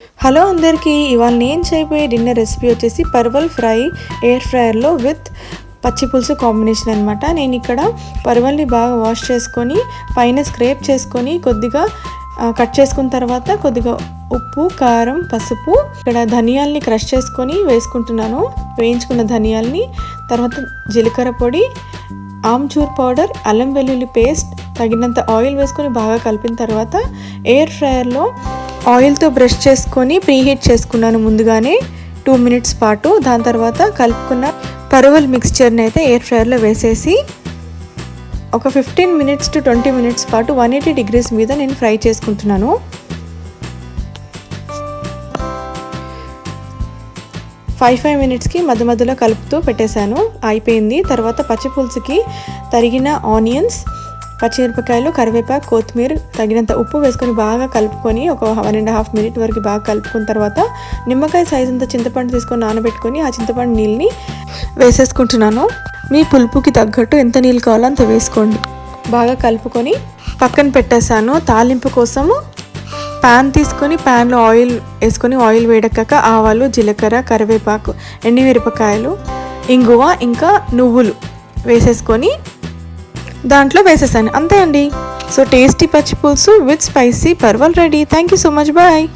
Hello అందరికీ, ఇవాళ నేను చేయబోయే డిన్నర్ రెసిపీ వచ్చేసి పర్వల్ ఫ్రై ఎయిర్ ఫ్రైయర్లో విత్ పచ్చి పులుసు కాంబినేషన్ అనమాట. నేను ఇక్కడ పర్వల్ని బాగా వాష్ చేసుకొని పైన స్క్రేప్ చేసుకొని కొద్దిగా కట్ చేసుకున్న తర్వాత కొద్దిగా ఉప్పు, కారం, పసుపు, ఇక్కడ ధనియాల్ని క్రష్ చేసుకొని వేసుకుంటున్నాను. వేయించుకున్న ధనియాల్ని, తర్వాత జీలకర్ర పొడి, ఆమ్చూర్ పౌడర్, అల్లం వెల్లుల్లి పేస్ట్, తగినంత ఆయిల్ వేసుకొని బాగా కలిపిన తర్వాత ఎయిర్ ఫ్రైయర్లో ఆయిల్తో బ్రష్ చేసుకొని ప్రీహీట్ చేసుకున్నాను ముందుగానే 2 minutes పాటు. దాని తర్వాత కలుపుకున్న పర్వల్ మిక్స్చర్ని అయితే ఎయిర్ ఫ్రైయర్లో వేసేసి ఒక 15 minutes to 20 minutes పాటు 180 degrees మీద నేను ఫ్రై చేసుకుంటున్నాను. 5 minutesకి మధ్య మధ్యలో కలుపుతూ పెట్టేశాను. అయిపోయింది. తర్వాత పచ్చి పులుసుకి తరిగిన ఆనియన్స్, పచ్చిమిరపకాయలు, కరివేపాకు, కొత్తిమీర, తగినంత ఉప్పు వేసుకొని బాగా కలుపుకొని ఒక 1.5 minutes వరకు బాగా కలుపుకున్న తర్వాత నిమ్మకాయ సైజ్ అంత చింతపండు తీసుకొని నానబెట్టుకొని ఆ చింతపండు నీళ్ళని వేసేసుకుంటున్నాను. మీ పులుపుకి తగ్గట్టు ఎంత నీళ్ళు కావాలో అంత వేసుకోండి. బాగా కలుపుకొని పక్కన పెట్టేశాను. తాలింపు కోసము ప్యాన్ తీసుకొని ప్యాన్లో ఆయిల్ వేసుకొని ఆయిల్ వేడెక్కాక ఆవాలు, జీలకర్ర, కరివేపాకు, ఎండుమిరపకాయలు, ఇంగువ, ఇంకా నువ్వులు వేసేసుకొని దాంట్లో వేసేసాను. అంతే అండి. So tasty pachi pulusu with spicy parwal ready. Thank you so much. Bye.